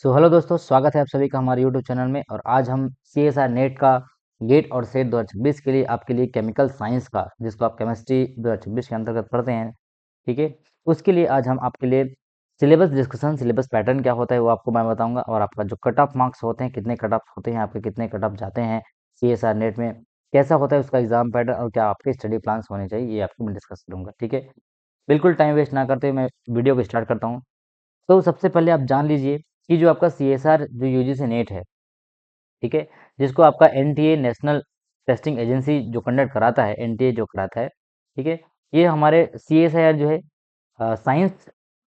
Hello दोस्तों, स्वागत है आप सभी का हमारे यूट्यूब चैनल में। और आज हम CSR नेट का गेट और सेट 2026 के लिए आपके लिए केमिकल साइंस का, जिसको आप केमिस्ट्री 2026 के अंतर्गत पढ़ते हैं, ठीक है, उसके लिए आज हम आपके लिए सिलेबस डिस्कशन, सिलेबस पैटर्न क्या होता है वो आपको मैं बताऊंगा। और आपका जो कट ऑफ मार्क्स होते हैं, कितने कट ऑफ होते हैं आपके, कितने कट ऑफ जाते हैं CSR नेट में, कैसा होता है उसका एग्जाम पैटर्न और क्या आपके स्टडी प्लान्स होने चाहिए, ये आपको मैं डिस्कस करूंगा। ठीक है, बिल्कुल टाइम वेस्ट ना करते हुए मैं वीडियो को स्टार्ट करता हूँ। तो सबसे पहले आप जान लीजिए कि जो आपका CSR जो UGC नेट है, ठीक है, जिसको आपका NTA नेशनल टेस्टिंग एजेंसी जो कंडक्ट कराता है, NTA जो कराता है, ठीक है, ये हमारे CSIR जो है साइंस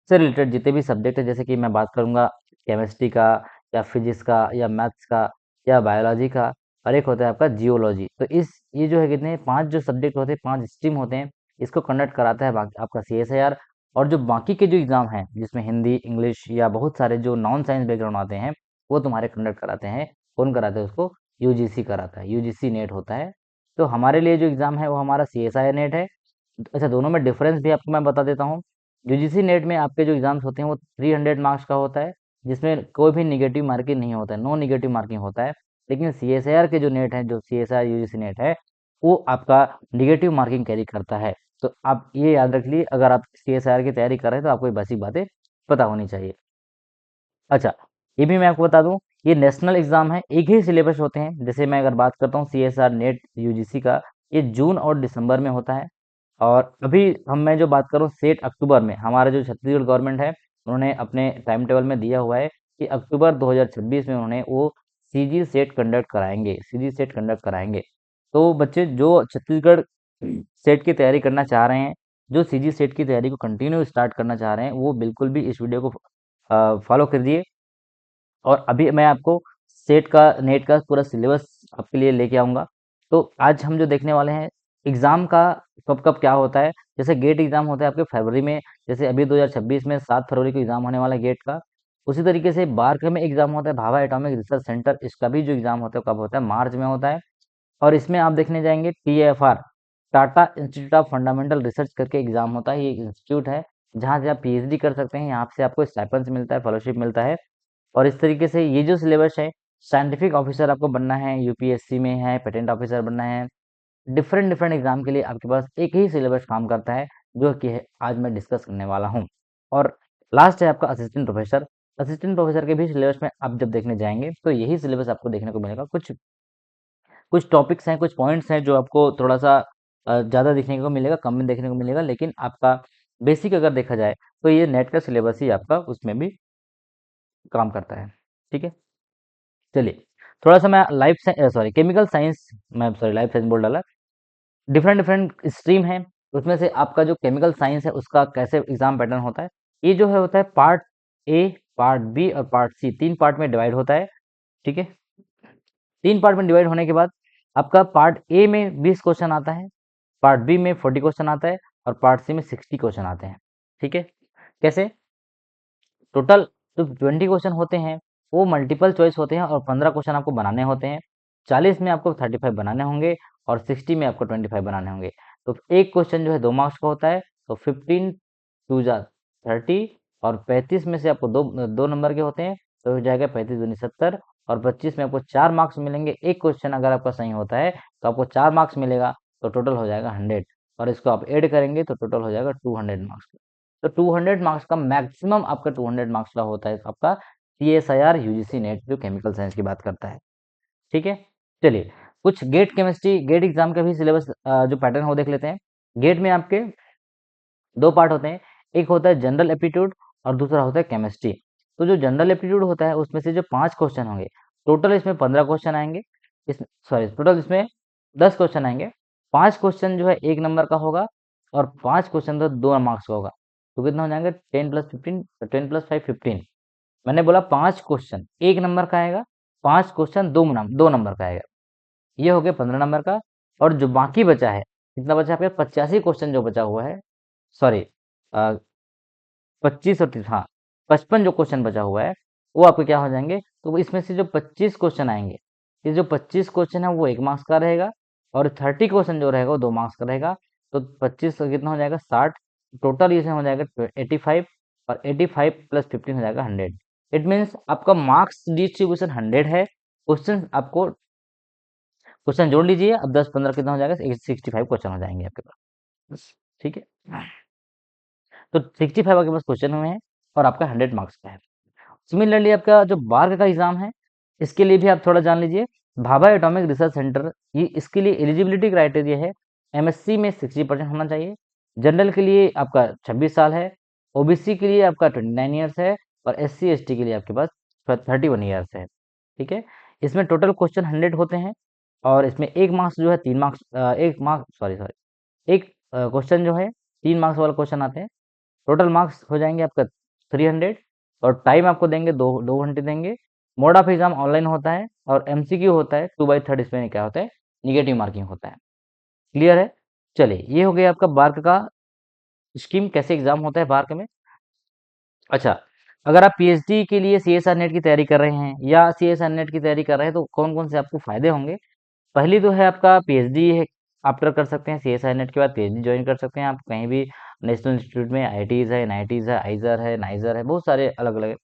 से रिलेटेड जितने भी सब्जेक्ट है, जैसे कि मैं बात करूंगा केमिस्ट्री का या फिजिक्स का या मैथ्स का या बायोलॉजी का, और एक होता है आपका जियोलॉजी। तो इस ये जो है कितने 5 जो सब्जेक्ट होते हैं, 5 स्ट्रीम होते हैं, इसको कंडक्ट कराता है आपका CSIR। और जो बाकी के जो एग्जाम हैं, जिसमें हिंदी, इंग्लिश या बहुत सारे जो नॉन साइंस बैकग्राउंड आते हैं, वो तुम्हारे कंडक्ट कराते हैं। कौन कराता है उसको? UGC कराता है, UGC नेट होता है। तो हमारे लिए जो एग्जाम है वो हमारा CSIR नेट है। अच्छा, दोनों में डिफरेंस भी आपको मैं बता देता हूँ। UGC नेट में आपके जो एग्जाम्स होते हैं वो 300 मार्क्स का होता है, जिसमें कोई भी निगेटिव मार्किंग नहीं होता है, नो निगेटिव मार्किंग होता है। लेकिन CSIR के जो नेट है, जो CSIR UGC नेट है, वो आपका निगेटिव मार्किंग कैरी करता है। तो आप ये याद रख लीजिए, अगर आप CSIR की तैयारी कर रहे हैं तो आपको ये बेसिक बातें पता होनी चाहिए। अच्छा, ये भी मैं आपको बता दूं, ये नेशनल एग्जाम है, एक ही सिलेबस होते हैं। जैसे मैं अगर बात करता हूँ CSR नेट UGC का, ये जून और दिसंबर में होता है। और अभी मैं जो बात करूँ सेट अक्टूबर में, हमारा जो छत्तीसगढ़ गवर्नमेंट है, उन्होंने अपने टाइम टेबल में दिया हुआ है कि अक्टूबर 2026 में उन्होंने वो CG सेट कंडक्ट कराएंगे, CG सेट कंडक्ट कराएंगे। तो बच्चे जो छत्तीसगढ़ सेट की तैयारी करना चाह रहे हैं, जो CG सेट की तैयारी को कंटिन्यू स्टार्ट करना चाह रहे हैं, वो बिल्कुल भी इस वीडियो को फॉलो करिए। और अभी मैं आपको सेट का, नेट का पूरा सिलेबस आपके लिए लेके आऊँगा। तो आज हम जो देखने वाले हैं एग्ज़ाम का, कब-कब क्या होता है। जैसे गेट एग्ज़ाम होता है आपके फरवरी में, जैसे अभी 2026 में 7 फरवरी को एग्ज़ाम होने वाला है गेट का। उसी तरीके से बार्क में एग्ज़ाम होता है, भाभा एटॉमिक रिसर्च सेंटर, इसका भी जो एग्ज़ाम होता है कब होता है? मार्च में होता है। और इसमें आप देखने जाएँगे TFR, Tata institute of fundamental research करके एग्ज़ाम होता है। ये एक इंस्टीट्यूट है जहाँ से आप PhD कर सकते हैं, यहाँ से आपको स्टाइपेंड्स मिलता है, फेलोशिप मिलता है। और इस तरीके से ये जो सिलेबस है, साइंटिफिक ऑफिसर आपको बनना है, UPSC में है, पेटेंट ऑफिसर बनना है, डिफरेंट डिफरेंट एग्जाम के लिए आपके पास एक ही सिलेबस काम करता है, जो कि है आज मैं डिस्कस करने वाला हूँ। और लास्ट है आपका असिस्टेंट प्रोफेसर। असिस्टेंट प्रोफेसर के भी सिलेबस में आप जब देखने जाएंगे तो यही सिलेबस आपको देखने को मिलेगा। कुछ कुछ टॉपिक्स हैं, कुछ पॉइंट्स हैं जो आपको थोड़ा सा ज़्यादा देखने को मिलेगा, कम में देखने को मिलेगा, लेकिन आपका बेसिक अगर देखा जाए तो ये नेट का सिलेबस ही आपका उसमें भी काम करता है। ठीक है, चलिए थोड़ा सा मैं लाइफ सॉरी केमिकल साइंस, मैं सॉरी लाइफ साइंस बोल डाला। डिफरेंट डिफरेंट स्ट्रीम है, उसमें से आपका जो केमिकल साइंस है उसका कैसे एग्जाम पैटर्न होता है। ये जो है होता है पार्ट ए, पार्ट बी और पार्ट सी, 3 पार्ट में डिवाइड होता है। ठीक है, 3 पार्ट में डिवाइड होने के बाद आपका पार्ट ए में 20 क्वेश्चन आता है, पार्ट बी में 40 क्वेश्चन आता है और पार्ट सी में 60 क्वेश्चन आते हैं। ठीक है, कैसे? टोटल जो 20 क्वेश्चन होते हैं वो मल्टीपल चॉइस होते हैं और 15 क्वेश्चन आपको बनाने होते हैं। 40 में आपको 35 बनाने होंगे और 60 में आपको 25 बनाने होंगे। तो एक क्वेश्चन जो है 2 मार्क्स का होता है, तो 15 टू जा 30, और 35 में से आपको दो दो नंबर के होते हैं, तो हो जाएगा 35 दूनी 70, और 25 में आपको 4 मार्क्स मिलेंगे। एक क्वेश्चन अगर आपका सही होता है तो आपको 4 मार्क्स मिलेगा, तो टोटल हो जाएगा 100, और इसको आप ऐड करेंगे तो टोटल हो जाएगा 200 मार्क्स। तो 200 मार्क्स का मैक्सिमम आपका 200 मार्क्स का होता है आपका CSIR UGC नेट, जो केमिकल साइंस की बात करता है। ठीक है, चलिए कुछ गेट केमिस्ट्री, गेट एग्जाम का भी सिलेबस जो पैटर्न हो देख लेते हैं। गेट में आपके 2 पार्ट होते हैं, एक होता है जनरल एप्टीट्यूड और दूसरा होता है केमिस्ट्री। तो जो जनरल एप्टीट्यूड होता है उसमें से जो 5 क्वेश्चन होंगे, टोटल इसमें 15 क्वेश्चन आएंगे, इस सॉरी टोटल इसमें 10 क्वेश्चन आएंगे। 5 क्वेश्चन जो है 1 नंबर का होगा और 5 क्वेश्चन तो 2 मार्क्स का होगा। तो कितना हो जाएंगे 10 प्लस 15, 10 प्लस 5 15। मैंने बोला 5 क्वेश्चन 1 नंबर का आएगा, 5 क्वेश्चन 2 नंबर का आएगा, ये हो गया 15 नंबर का। और जो बाकी बचा है, कितना बचा आपके 85 क्वेश्चन जो बचा हुआ है, सॉरी 25 और हाँ 55 जो क्वेश्चन बचा हुआ है, वो आपके क्या हो जाएंगे, तो इसमें से जो 25 क्वेश्चन आएंगे, ये जो 25 क्वेश्चन है वो 1 मार्क्स का रहेगा, और 30 क्वेश्चन जो रहेगा वो 2 मार्क्स का रहेगा। तो 25 का कितना हो जाएगा 60, टोटल इसमें हो जाएगा 85, और 85 प्लस 15 हो जाएगा 100। इट मीन्स आपका मार्क्स डिस्ट्रीब्यूशन 100 है, क्वेश्चन आपको क्वेश्चन जोड़ लीजिए, अब 10-15 कितना हो जाएगा, 65 क्वेश्चन हो जाएंगे आपके पास। ठीक है, तो 65 आपके पास क्वेश्चन हुए हैं और आपका 100 मार्क्स का है। सिमिलरली आपका जो बार्क का एग्जाम है, इसके लिए भी आप थोड़ा जान लीजिए। भाभा एटॉमिक रिसर्च सेंटर, ये इसके लिए एलिजिबिलिटी क्राइटेरिया है, एमएससी में 60% होना चाहिए, जनरल के लिए आपका 26 साल है, ओबीसी के लिए आपका 29 ईयर्स है, और एससी एसटी के लिए आपके पास 31 ईयर्स है। ठीक है, इसमें टोटल क्वेश्चन 100 होते हैं, और इसमें एक मार्क्स जो है 3 मार्क्स, एक मार्क्स, सॉरी सॉरी, एक क्वेश्चन जो है 3 मार्क्स वाला क्वेश्चन आते हैं। टोटल मार्क्स हो जाएंगे आपका 300, और टाइम आपको देंगे 2 घंटे देंगे। मोड ऑफ एग्जाम ऑनलाइन होता है, और एमसीक्यू होता है 2/3, इसमें क्या होता है, निगेटिव मार्किंग होता है। क्लियर है? चलिए, ये हो गया आपका बार्क का स्कीम, कैसे एग्जाम होता है बार्क में। अच्छा, अगर आप पीएचडी के लिए सीएसआर नेट की तैयारी कर रहे हैं, या सीएसआर नेट की तैयारी कर रहे हैं, तो कौन कौन से आपको फायदे होंगे। पहली तो है आपका पीएचडी है, आफ्टर कर सकते हैं, सीएसआई नेट के बाद पीएचडी ज्वाइन कर सकते हैं आप कहीं भी, नेशनल इंस्टीट्यूट में, आईआईटीज है, एनआईटीज है, आइजर है, नाइजर है, बहुत सारे अलग अलग है।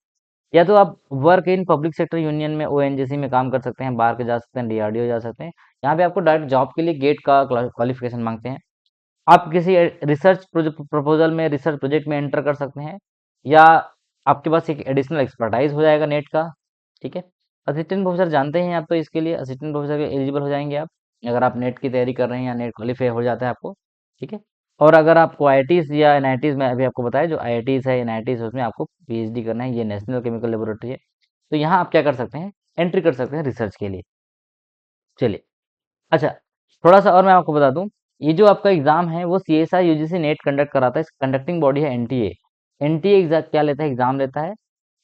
या तो आप work in public sector union में, ओएनजीसी में काम कर सकते हैं, बाहर के जा सकते हैं, डीआरडीओ जा सकते हैं। यहाँ पे आपको डायरेक्ट जॉब के लिए गेट का क्वालिफिकेशन मांगते हैं। आप किसी रिसर्च प्रपोजल में, रिसर्च प्रोजेक्ट में एंटर कर सकते हैं, या आपके पास एक एडिशनल एक्सपर्टाइज हो जाएगा नेट का। ठीक है, असिस्टेंट प्रोफेसर जानते हैं आप, तो इसके लिए असिस्टेंट प्रोफेसर के एलिजिबल हो जाएंगे आप, अगर आप नेट की तैयारी कर रहे हैं या नेट क्वालिफाई हो जाता है आपको। ठीक है, और अगर आपको आईआईटीज या एनआईटीज में, अभी आपको बताया जो आईआईटीज है, एनआईटीज, उसमें आपको पीएचडी करना है, ये नेशनल केमिकल लेबोरेटरी है, तो यहाँ आप क्या कर सकते हैं, एंट्री कर सकते हैं रिसर्च के लिए। चलिए, अच्छा, थोड़ा-सा और मैं आपको बता दूँ, ये जो आपका एग्ज़ाम है वो सीएसआई यूजीसी नेट कंडक्ट कराता है, इसकी कंडक्टिंग बॉडी है एनटीए। एनटीए क्या लेता है, एग्ज़ाम लेता है,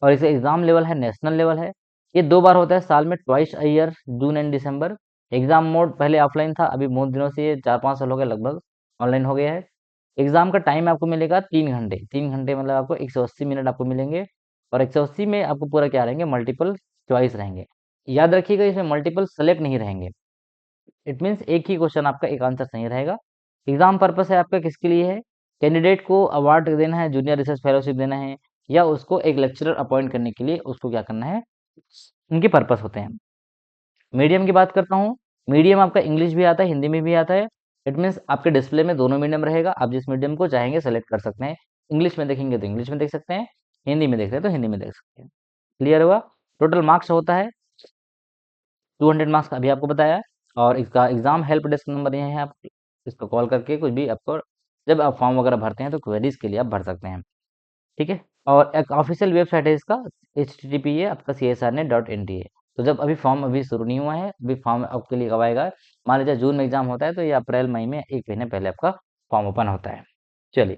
और इसे एग्ज़ाम लेवल है, नेशनल लेवल है। ये 2 बार होता है साल में, twice a year, June and December. Exam mode पहले ऑफलाइन था, अभी बहुत दिनों से, ये 4-5 साल हो गए लगभग, ऑनलाइन हो गया है। एग्ज़ाम का टाइम आपको मिलेगा 3 घंटे, 3 घंटे मतलब आपको 180 मिनट आपको मिलेंगे, और 180 में आपको पूरा क्या रहेंगे, मल्टीपल चॉइस रहेंगे। याद रखिएगा, इसमें मल्टीपल सेलेक्ट नहीं रहेंगे। इट मीन्स एक ही क्वेश्चन आपका एक आंसर सही रहेगा। एग्जाम पर्पस है आपका किसके लिए है, कैंडिडेट को अवार्ड देना है, जूनियर रिसर्च फेलोशिप देना है, या उसको एक लेक्चरर अपॉइंट करने के लिए उसको क्या करना है, उनके पर्पस होते हैं। मीडियम की बात करता हूँ, मीडियम आपका इंग्लिश भी आता है, हिंदी में भी आता है। इट मीन्स आपके डिस्प्ले में दोनों मीडियम रहेगा, आप जिस मीडियम को चाहेंगे सेलेक्ट कर सकते हैं। इंग्लिश में देखेंगे तो इंग्लिश में देख सकते हैं, हिंदी में देख रहे हैं तो हिंदी में देख सकते हैं। क्लियर हुआ? टोटल मार्क्स होता है 200 मार्क्स का, अभी आपको बताया है। और इसका एग्जाम हेल्प डेस्क नंबर ये है, आप इसको कॉल करके कुछ भी आपको, जब आप फॉर्म वगैरह भरते हैं तो क्वेरीज के लिए आप भर सकते हैं। ठीक है, और एक ऑफिशियल वेबसाइट है इसका, http है आपका csrnet.nta। तो जब अभी फॉर्म अभी शुरू नहीं हुआ है, अभी फॉर्म आपके लिए कब आएगा, मान लीजिए जून में एग्जाम होता है, तो ये अप्रैल मई में 1 महीने पहले आपका फॉर्म ओपन होता है। चलिए,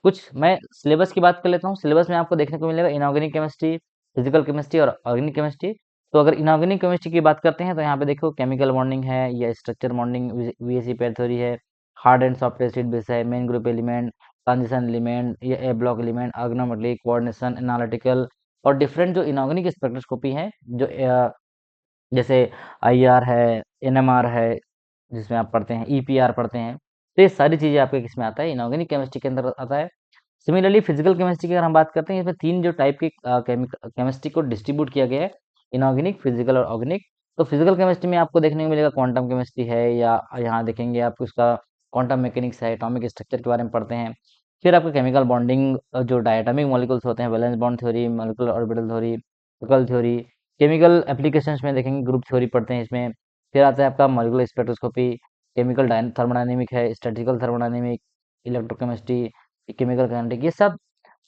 कुछ मैं सिलेबस की बात कर लेता हूँ। सिलेबस में आपको देखने को मिलेगा इनऑर्गेनिक केमिस्ट्री, फिजिकल केमिस्ट्री और ऑर्गेनिक केमिस्ट्री। तो अगर इनऑर्गेनिक केमिस्ट्री की बात करते हैं, तो यहाँ पे देखो केमिकल बॉन्डिंग है, या structure bonding, VSEPR theory है, hard and soft acid base है, main group element, transition element, या A block element, organometallic coordination, analytical, और डिफरेंट जो इनऑर्गेनिक स्पेक्ट्रोस्कोपी है, जो जैसे आईआर है, एनएमआर है, जिसमें आप पढ़ते हैं, ईपीआर पढ़ते हैं, तो ये सारी चीजें आपके किसमें आता है, इनऑर्गेनिक केमिस्ट्री के अंदर आता है। सिमिलरली फिजिकल केमिस्ट्री की अगर हम बात करते हैं, इसमें 3 जो टाइप की केमिस्ट्री को डिस्ट्रीब्यूट किया गया है, इनऑर्गेनिक, फिजिकल और ऑर्गेनिक। तो फिजिकल केमिस्ट्री में आपको देखने को मिलेगा क्वांटम केमिस्ट्री है, या यहाँ देखेंगे आप उसका क्वांटम मैकेनिक्स है, एटॉमिक स्ट्रक्चर के बारे में पढ़ते हैं। फिर आपका केमिकल बॉन्डिंग, जो डायटोमिक मॉलिक्यूल्स होते हैं, valence bond theory, molecular orbital theory, local theory, chemical applications में देखेंगे ग्रुप थ्योरी पढ़ते हैं इसमें। फिर आता है आपका मॉलिक्यूलर स्पेक्ट्रोस्कोपी, केमिकल थर्मोडायनेमिक है, statistical thermodynamic, electrochemistry, chemical kinetic, ये सब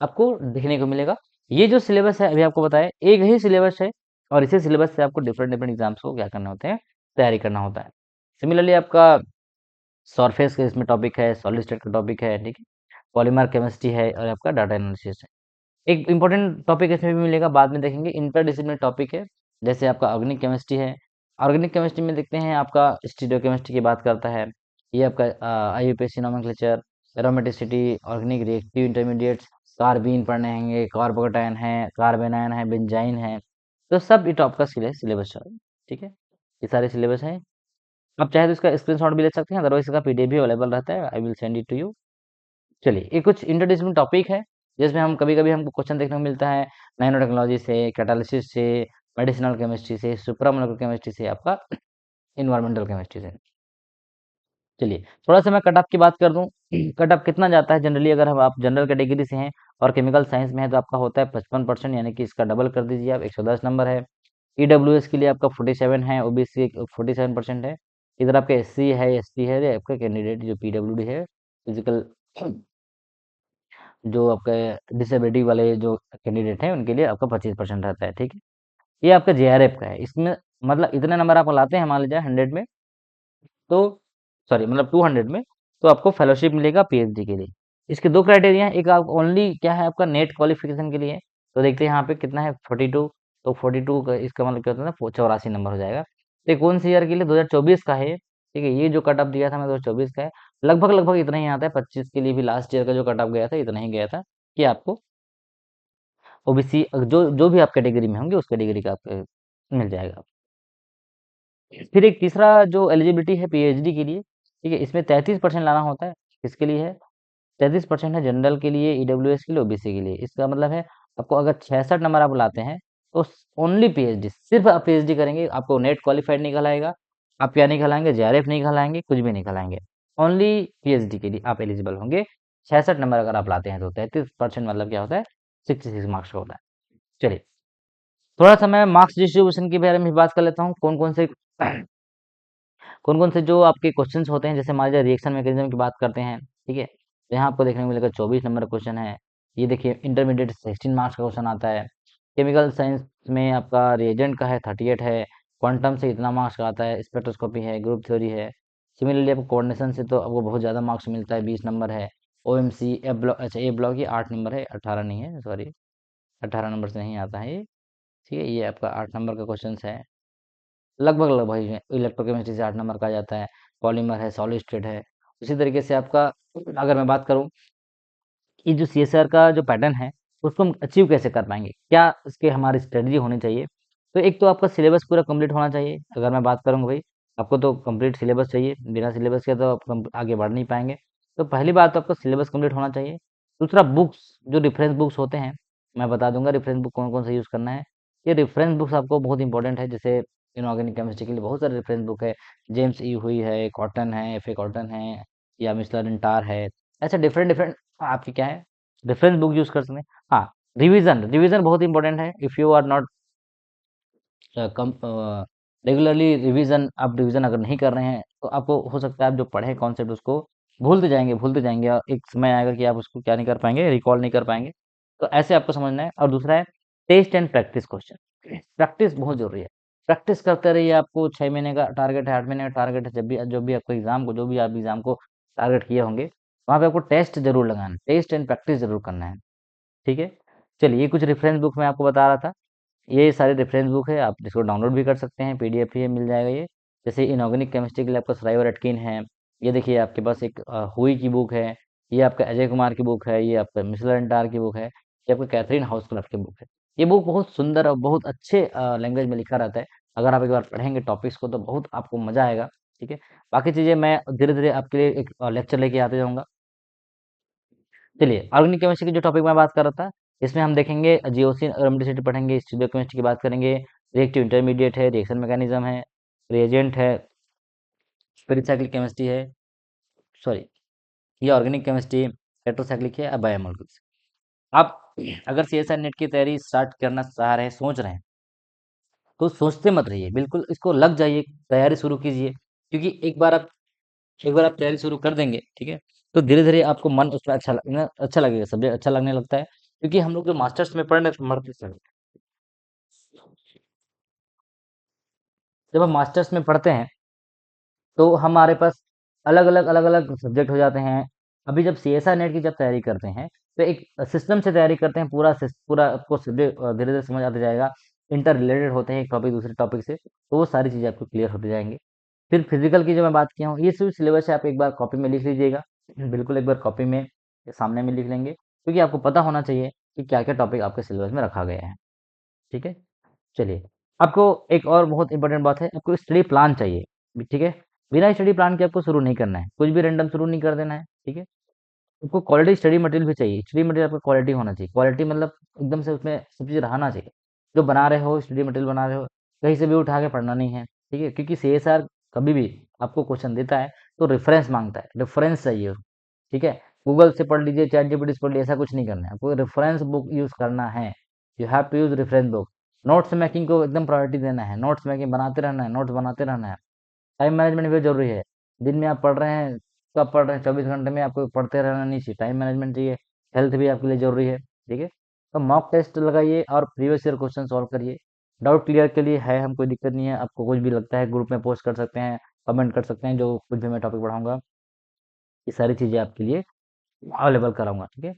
आपको देखने को मिलेगा। ये जो सिलेबस है अभी आपको बताया, एक ही सिलेबस है, और इसी सिलेबस से आपको डिफरेंट डिफरेंट एग्जाम्स को क्या करना होते हैं, तैयारी करना होता है। सिमिलरली आपका सरफेस का इसमें टॉपिक है, सॉलिड स्टेट का टॉपिक है, ठीक है, पॉलीमर केमिस्ट्री है, और आपका डाटा एनालिसिस है। एक इंपॉर्टेंट टॉपिक इसमें भी मिलेगा, बाद में देखेंगे, इंटरडिसिप्लिनरी टॉपिक है, जैसे आपका ऑर्गेनिक केमिस्ट्री है। ऑर्गेनिक केमिस्ट्री में देखते हैं आपका स्टीरियो केमिस्ट्री की बात करता है, ये आपका IUPAC nomenclature, aromaticity, organic reactive intermediates, carbene पढ़ने होंगे, कार्बोकेटाइन है, कार्बेनाइन है, बेंजाइन है, तो सब ये टॉप का सिलेबस है। ठीक है, ये सारे सिलेबस हैं। आप चाहे तो इसका स्क्रीनशॉट भी ले सकते हैं, अदरवाइज इसका पीडीएफ भी अवेलेबल रहता है, I will send it to you. चलिए, ये कुछ इंटरडिसिप्लिनरी टॉपिक है, जिसमें हम कभी-कभी हमको क्वेश्चन देखने को मिलता है नैनो टेक्नोलॉजी से, कैटालिसिस से, मेडिसिनल केमिस्ट्री से, सुप्रामोलेकुलर केमिस्ट्री से, आपका एनवायरमेंटल केमिस्ट्री से। चलिए, थोड़ा-सा मैं कट ऑफ की बात कर दूँ। कट ऑफ कितना जाता है जनरली, अगर हम आप जनरल कैटेगरी से हैं और केमिकल साइंस में हैं तो आपका होता है 55%, यानी कि इसका डबल कर दीजिए आप, 110 नंबर है। ईडब्ल्यूएस के लिए आपका 47 है, ओबीसी 47% है। इधर आपका एससी है, एसटी है, ये आपका कैंडिडेट जो पीडब्ल्यूडी है, फिजिकल जो आपका डिसेबिलिटी वाले जो कैंडिडेट हैं उनके लिए आपका 25% रहता है, ठीक है। ये आपका जेआरएफ का है। इसमें मतलब इतने नंबर आप लाते हैं मान लीजिए 100 में, तो सॉरी मतलब 200 में, तो आपको फेलोशिप मिलेगा पीएचडी के लिए। इसके दो क्राइटेरिया हैं, एक आप ओनली क्या है आपका नेट क्वालिफिकेशन के लिए, तो देखते हैं यहाँ पे कितना है 42, तो 42 का इसका मतलब क्या होता है ना 84 नंबर हो जाएगा। तो ये कौन सी ईयर के लिए, 2024 का है, ठीक है। ये जो कट ऑफ दिया था मैं 2024 का है, लगभग लगभग इतना ही आता है। 25 के लिए भी लास्ट ईयर का जो कट ऑफ गया था इतना ही गया था कि आपको ओबीसी जो जो भी आप कैटेगरी में होंगे उस कैटेगरी का आपको मिल जाएगा। फिर एक तीसरा जो एलिजिबिलिटी है पीएचडी के लिए, ठीक है, इसमें 33% लाना होता है। किसके लिए है? 33% है जनरल के लिए, ईडब्ल्यूएस के लिए, ओबीसी के लिए। इसका मतलब है आपको अगर 66 नंबर आप लाते हैं तो ओनली पीएचडी, सिर्फ आप पीएचडी करेंगे, आपको नेट क्वालिफाइड नहीं कहलाएगा, आप क्या नहीं कहलाएंगे, जेआरएफ नहीं कहलाएंगे, कुछ भी नहीं कहलाएंगे। ओनली पीएचडी के लिए आप एलिजिबल होंगे। 66 नंबर अगर आप लाते हैं तो 33% मतलब क्या होता है, 66 मार्क्स का होता है। चलिए, थोड़ा सा मैं मार्क्स डिस्ट्रीब्यूशन के बारे में भी बात कर लेता हूँ। कौन कौन से जो आपके क्वेश्चंस होते हैं, जैसे मान लीजिए रिएक्शन मैकेनिज्म की बात करते हैं, ठीक है, तो यहाँ आपको देखने को मिलेगा 24 नंबर का क्वेश्चन है। ये देखिए इंटरमीडिएट 16 मार्क्स का क्वेश्चन आता है। केमिकल साइंस में आपका रिएजेंट का है 38 है। क्वांटम से इतना मार्क्स का आता है, स्पेक्ट्रोस्कोपी है, ग्रुप थ्योरी है। सिमिलरली आपको कोऑर्डिनेशन से तो आपको बहुत ज़्यादा मार्क्स मिलता है, 20 नंबर है। ओएमसी ए ब्लॉक, अच्छा ए ब्लॉक ये 8 नंबर है, 18 नहीं है, सॉरी 18 नंबर से नहीं आता है ये, ठीक है। ये आपका 8 नंबर का क्वेश्चन है, लगभग लगभग इलेक्ट्रोकेमिस्ट्री से 8 नंबर का आ जाता है। पॉलीमर है, सॉलिड स्टेट है। उसी तरीके से आपका अगर मैं बात करूँ कि जो सीएसआर का जो पैटर्न है उसको हम अचीव कैसे कर पाएंगे, क्या इसके हमारी स्ट्रेटजी होनी चाहिए। तो एक तो आपका सिलेबस पूरा कंप्लीट होना चाहिए। अगर मैं बात करूँ भाई, आपको तो कंप्लीट सिलेबस चाहिए, बिना सिलेबस के तो आप आगे बढ़ नहीं पाएंगे। तो पहली बात तो आपका सिलेबस कंप्लीट होना चाहिए। दूसरा, बुक्स जो रेफरेंस बुक्स होते हैं, मैं बता दूंगा रेफरेंस बुक कौन कौन सा यूज़ करना है। ये रेफरेंस बुक्स आपको बहुत इंपॉर्टेंट है। जैसे इनऑर्गेनिक केमिस्ट्री के लिए बहुत सारे रेफरेंस बुक है, जेम्स ई हुई है, कॉटन है, एफ ए कॉटन है, या मिस्टर इंटार है। ऐसे डिफरेंट डिफरेंट आपकी क्या है रेफरेंस बुक यूज कर सकते हैं। हाँ, रिवीजन रिवीजन बहुत इंपॉर्टेंट है। If you are not come regularly revision, आप रिवीजन अगर नहीं कर रहे हैं तो आपको हो सकता है आप जो पढ़े कॉन्सेप्ट उसको भूलते जाएंगे और एक समय आएगा कि आप उसको क्या नहीं कर पाएंगे, रिकॉल नहीं कर पाएंगे। तो ऐसे आपको समझना है। और दूसरा है test and practice question. Practice बहुत जरूरी है, प्रैक्टिस करते रहिए। आपको 6 महीने का टारगेट है, 8 महीने का टारगेट है, जब भी आपको एग्जाम को, जो भी आप एग्जाम को टारगेट किए होंगे, वहाँ पे आपको टेस्ट जरूर लगाना है, टेस्ट एंड प्रैक्टिस जरूर करना है, ठीक है। चलिए, ये कुछ रेफरेंस बुक मैं आपको बता रहा था। ये सारे रेफरेंस बुक है, आप इसको डाउनलोड भी कर सकते हैं, पीडीएफ ही मिल जाएगा ये। जैसे इनऑर्गेनिक केमिस्ट्री के लिए आपका श्राइवर एटकिन है। ये देखिए आपके पास एक हुई की बुक है। ये आपका अजय कुमार की बुक है। ये आपका मिशेल एंटार की बुक है। ये आपका कैथरीन हाउसक्राफ्ट की बुक है। ये बुक बहुत सुंदर और बहुत अच्छे लैंग्वेज में लिखा रहता है। अगर आप एक बार पढ़ेंगे टॉपिक्स को तो बहुत आपको मजा आएगा, ठीक है। बाकी चीज़ें मैं धीरे धीरे आपके लिए एक लेक्चर लेके आते जाऊँगा। चलिए, ऑर्गेनिक केमिस्ट्री की जो टॉपिक मैं बात कर रहा था, इसमें हम देखेंगे जीओसी एरोमेटिसिटी पढ़ेंगे, स्टीरियो केमिस्ट्री की बात करेंगे, रिएक्टिव इंटरमीडिएट है, रिएक्शन मैकेनिज्म है, रिएजेंट है, पेरिसाइक्लिक केमिस्ट्री है, सॉरी ये ऑर्गेनिक केमिस्ट्री, टेट्रासाइक्लिक है, बायोमोलिकुल्स। आप अगर सीएसआर नेट की तैयारी स्टार्ट करना चाह रहे हैं, सोच रहे हैं, तो सोचते मत रहिए, बिल्कुल इसको लग जाइए, तैयारी शुरू कीजिए। क्योंकि एक बार आप तैयारी शुरू कर देंगे, ठीक है, तो धीरे धीरे आपको मन उसमें अच्छा लगेगा, सब्जेक्ट अच्छा लगने लगता है। क्योंकि हम लोग जो मास्टर्स में जब हम मास्टर्स में पढ़ते हैं तो हमारे पास अलग अलग सब्जेक्ट हो जाते हैं। अभी जब सीएसआर नेट की जब तैयारी करते हैं तो एक सिस्टम से तैयारी करते हैं, पूरा आपको सब्जेक्ट धीरे धीरे समझ आते जाएगा। इंटर रिलेटेड होते हैं एक टॉपिक दूसरे टॉपिक से, तो वो सारी चीज़ें आपको क्लियर होते जाएंगे। फिर फिजिकल की जो मैं बात किया हूँ, ये सिर्फ सिलेबस है, आप एक बार कॉपी में लिख लीजिएगा, बिल्कुल एक बार कॉपी में सामने में लिख लेंगे, क्योंकि आपको पता होना चाहिए कि क्या क्या टॉपिक आपके सिलेबस में रखा गया है, ठीक है। चलिए, आपको एक और बहुत इंपॉर्टेंट बात है, आपको स्टडी प्लान चाहिए, ठीक है। बिना स्टडी प्लान के आपको शुरू नहीं करना है, कुछ भी रैंडम शुरू नहीं कर देना है, ठीक है। आपको क्वालिटी स्टडी मटेरियल भी चाहिए। स्टडी मटेरियल आपका क्वालिटी होना चाहिए। क्वालिटी मतलब एकदम से उसमें सब चीज़ रहना चाहिए। जो बना रहे हो, स्टडी मटेरियल बना रहे हो, कहीं से भी उठा के पढ़ना नहीं है, ठीक है? क्योंकि सीएसआर कभी भी आपको क्वेश्चन देता है तो रेफरेंस माँगता है, रेफरेंस चाहिए उसको, ठीक है? गूगल से पढ़ लीजिए, चैटजीपीटी से पढ़ लीजिए, ऐसा कुछ नहीं करना है। आपको रेफरेंस बुक यूज़ करना है। You have to use reference book. Notes making को एकदम प्रायोरिटी देना है। नोट्स मेकिंग बनाते रहना है, नोट्स बनाते रहना है। टाइम मैनेजमेंट भी ज़रूरी है। दिन में आप पढ़ रहे हैं, कब पढ़ रहे हैं, 24 घंटे में आपको पढ़ते रहना नहीं चाहिए। टाइम मैनेजमेंट चाहिए, हेल्थ भी आपके लिए ज़रूरी है, ठीक है? तो मॉक टेस्ट लगाइए और प्रीवियस ईयर क्वेश्चन सॉल्व करिए। डाउट क्लियर के लिए है, हम कोई दिक्कत नहीं है। आपको कुछ भी लगता है ग्रुप में पोस्ट कर सकते हैं, कमेंट कर सकते हैं, जो कुछ भी मैं टॉपिक पढ़ाऊँगा, ये सारी चीज़ें आपके लिए अवेलेबल कराऊँगा, ठीक है?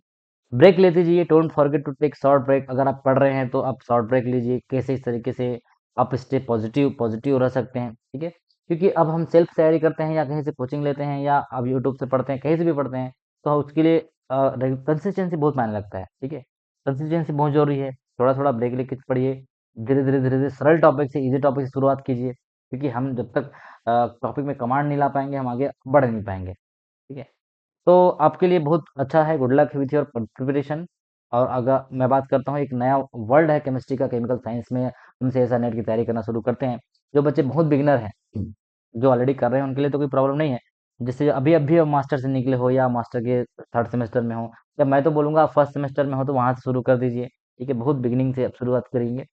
ब्रेक लेते जाइए, don't forget to take short break. अगर आप पढ़ रहे हैं तो आप शॉर्ट ब्रेक लीजिए। कैसे इस तरीके से आप स्टे पॉजिटिव पॉजिटिव रह सकते हैं, ठीक है? क्योंकि अब हम सेल्फ तैयारी करते हैं या कहीं से कोचिंग लेते हैं या अब यूट्यूब से पढ़ते हैं, कहीं से भी पढ़ते हैं, तो उसके लिए कंसिस्टेंसी बहुत मायने लगता है, ठीक है? कंसिस्टेंसी बहुत जरूरी है। थोड़ा थोड़ा ब्रेक लेके पढ़िए। धीरे धीरे सरल टॉपिक से, इजी टॉपिक से शुरुआत कीजिए, क्योंकि हम जब तक टॉपिक में कमांड नहीं ला पाएंगे, हम आगे बढ़ नहीं पाएंगे, ठीक है? तो आपके लिए बहुत अच्छा है। Good luck with your preparation. और अगर मैं बात करता हूँ, एक नया वर्ल्ड है केमिस्ट्री का, केमिकल साइंस में हम सीएसआर नेट की तैयारी करना शुरू करते हैं। जो बच्चे बहुत बिगिनर हैं, जो ऑलरेडी कर रहे हैं, उनके लिए तो कोई प्रॉब्लम नहीं है। जैसे अभी अभी मास्टर से निकले हो या मास्टर के थर्ड सेमेस्टर में हो, या मैं तो बोलूँगा फर्स्ट सेमेस्टर में हो तो वहाँ से शुरू कर दीजिए, ठीक है? बहुत बिगिनिंग से आप शुरुआत करेंगे।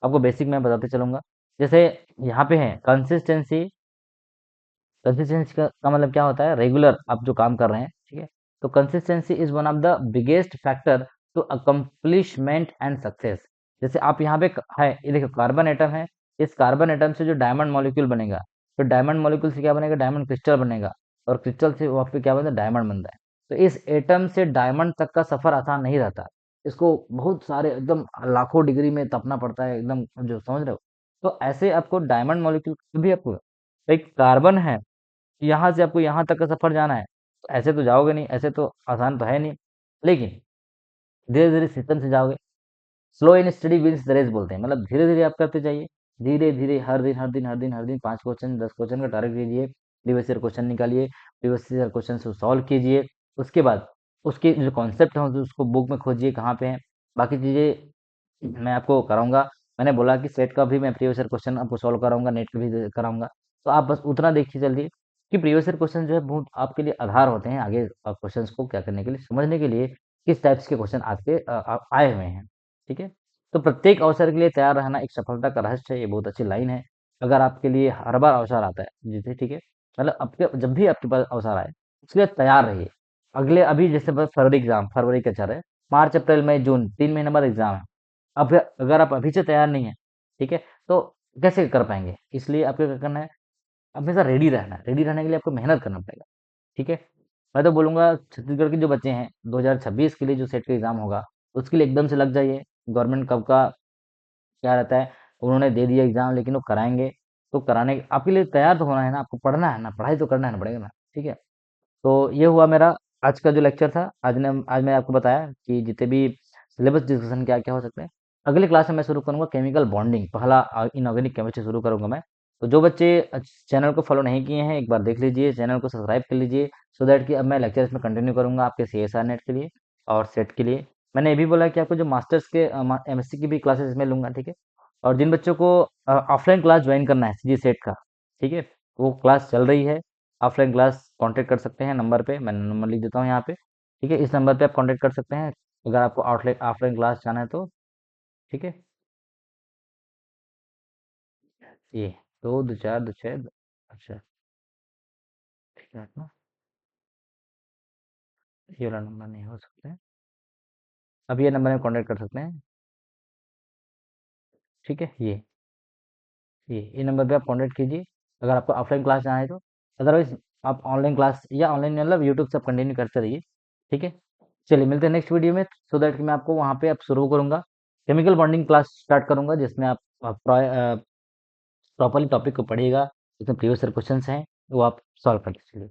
आपको बेसिक मैं बताते चलूँगा। जैसे यहाँ पे है कंसिस्टेंसी। कंसिस्टेंसी का मतलब क्या होता है? रेगुलर आप जो काम कर रहे हैं, ठीक है? तो consistency is one of the biggest factor to accomplishment and success. जैसे आप यहाँ पे है, ये देखो कार्बन एटम है। इस कार्बन एटम से जो डायमंड मॉलिक्यूल बनेगा, तो डायमंड मॉलिक्यूल से क्या बनेगा? डायमंड क्रिस्टल बनेगा। और क्रिस्टल से वहाँ पे क्या बनता है? डायमंड बनता है। तो इस एटम से डायमंड तक का सफर आसान नहीं रहता। इसको बहुत सारे एकदम लाखों डिग्री में तपना पड़ता है, एकदम, जो समझ रहे हो? तो ऐसे आपको डायमंड मॉलिक्यूल भी आपको, एक कार्बन है, यहाँ से आपको यहाँ तक का सफर जाना है, तो ऐसे तो जाओगे नहीं, ऐसे तो आसान तो है नहीं। लेकिन धीरे धीरे सिस्टम से जाओगे। Slow and study wins the race बोलते हैं, मतलब धीरे धीरे आप करते जाइए। धीरे धीरे हर दिन हर दिन हर दिन हर दिन 5 क्वेश्चन 10 क्वेश्चन का टारगेट लीजिए। प्रीवियस ईयर क्वेश्चन निकालिए, प्रीवियस ईयर क्वेश्चन को सॉल्व कीजिए। उसके बाद उसके जो कॉन्सेप्ट है उसको बुक में खोजिए कहाँ पे है। बाकी चीज़ें मैं आपको कराऊंगा। मैंने बोला कि सेट का भी मैं प्रीवियस ईयर क्वेश्चन आपको सॉल्व कराऊंगा, नेट का भी कराऊंगा। तो आप बस उतना देखिए चलिए कि प्रीवियस ईयर क्वेश्चन जो है बहुत आपके लिए आधार होते हैं आगे क्वेश्चंस को क्या करने के लिए, समझने के लिए किस टाइप्स के क्वेश्चन आपके आए हुए हैं, ठीक है? तो प्रत्येक अवसर के लिए तैयार रहना एक सफलता का रहस्य है। ये बहुत अच्छी लाइन है। अगर आपके लिए हर बार अवसर आता है, जैसे, ठीक है, मतलब आपके जब भी आपके पास अवसर आए, उसके लिए तैयार रहिए। अगले अभी जैसे बस फरवरी एग्जाम, फरवरी का चल रहा है, मार्च अप्रैल मई जून 3 महीने बाद एग्जाम है। अब अगर आप अभी से तैयार नहीं है, ठीक है, तो कैसे कर पाएंगे? इसलिए आपको क्या करना है? हमेशा रेडी रहना है। रेडी रहने के लिए आपको मेहनत करना पड़ेगा, ठीक है? मैं तो बोलूंगा छत्तीसगढ़ के जो बच्चे हैं, 2026 के लिए जो सेट का एग्जाम होगा, उसके लिए एकदम से लग जाइए। गवर्नमेंट कब का क्या रहता है, उन्होंने दे दिया एग्जाम, लेकिन वो कराएंगे। तो कराने आपके लिए तैयार तो होना है ना, आपको पढ़ना है ना, पढ़ाई तो करना है ना, पड़ेगा ना, ठीक है? तो ये हुआ मेरा आज का जो लेक्चर था। आज मैं आपको बताया कि जितने भी सिलेबस डिस्कशन क्या क्या हो सकते हैं। अगली क्लास में मैं शुरू करूंगा केमिकल बॉन्डिंग, पहला इनऑर्गेनिक केमिस्ट्री शुरू करूंगा मैं। तो जो बच्चे चैनल को फॉलो नहीं किए हैं, एक बार देख लीजिए, चैनल को सब्सक्राइब कर लीजिए, सो दैट कि अब मैं लेक्चर इसमें कंटिन्यू करूंगा आपके सीएसआर नेट के लिए और सेट के लिए। मैंने ये भी बोला कि आपको जो मास्टर्स के एमएससी की भी क्लासेस इसमें लूंगा, ठीक है? और जिन बच्चों को ऑफलाइन क्लास ज्वाइन करना है सीजी सेट का, ठीक है, वो क्लास चल रही है। ऑफलाइन क्लास कांटेक्ट कर सकते हैं नंबर पे, मैंने नंबर लिख देता हूँ यहाँ पे, ठीक है? इस नंबर पे आप कांटेक्ट कर सकते हैं अगर आपको ऑफलाइन ऑफलाइन क्लास जाना है तो, ठीक है? ये 2 2 4 2 6, अच्छा, ठीक है ना? ये वाला नंबर नहीं हो सकता है। अब ये नंबर में कांटेक्ट कर सकते हैं, ठीक है? ये नंबर पे आप कांटेक्ट कीजिए अगर आपको ऑफलाइन क्लास जाना है तो। अदरवाइज आप ऑनलाइन क्लास या ऑनलाइन मतलब यूट्यूब से आप कंटिन्यू करते रहिए, ठीक है? चलिए मिलते हैं नेक्स्ट वीडियो में, सो दैट कि मैं आपको वहाँ पे आप शुरू करूँगा, केमिकल बॉन्डिंग क्लास स्टार्ट करूँगा, जिसमें आप प्रॉपरली टॉपिक को पढ़िएगा। जिसमें प्रीवियस ईयर क्वेश्चंस हैं वो आप सॉल्व कर लीजिए।